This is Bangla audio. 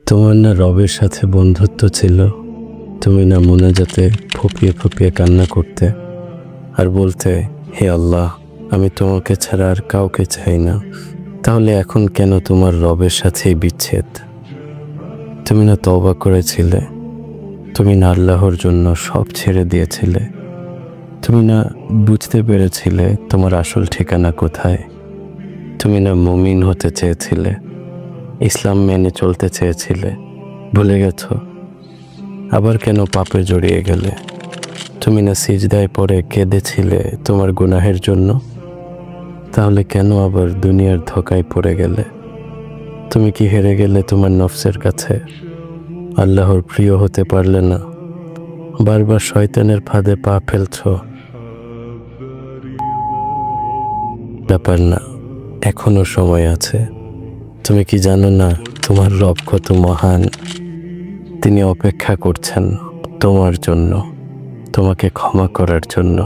তোমার না রবের সাথে বন্ধুত্ব ছিল? তুমি না মোনাজাতে ফুঁপিয়ে ফুঁপিয়ে কান্না করতে আর বলতে, হে আল্লাহ, আমি তোমাকে ছাড়া আর কাউকে চাই না। তাহলে এখন কেন তোমার রবের সাথেই বিচ্ছেদ? তুমি না তওবা করেছিলে? তুমি না আল্লাহর জন্য সব ছেড়ে দিয়েছিলে? তুমি না বুঝতে পেরেছিলে তোমার আসল ঠিকানা কোথায়? তুমি না মুমিন হতে চেয়েছিলে, ইসলাম মেনে চলতে চেয়েছিলে? ভুলে গেছো? আবার কেন পাপে জড়িয়ে গেলে? তুমি না সিজদায় পড়ে কেঁদেছিলে তোমার গুনাহের জন্য? তাহলে কেন আবার দুনিয়ার ধোঁকায় পড়ে গেলে? তুমি কি হেরে গেলে তোমার নফসের কাছে? আল্লাহর প্রিয় হতে পারলে না? বারবার শয়তানের ফাঁদে পা ফেলছো? ব্যাপার না, এখনো সময় আছে। তুমি কি জানো না তোমার রব কত মহান? তিনি অপেক্ষা করছেন তোমার জন্য, তোমাকে ক্ষমা করার জন্য।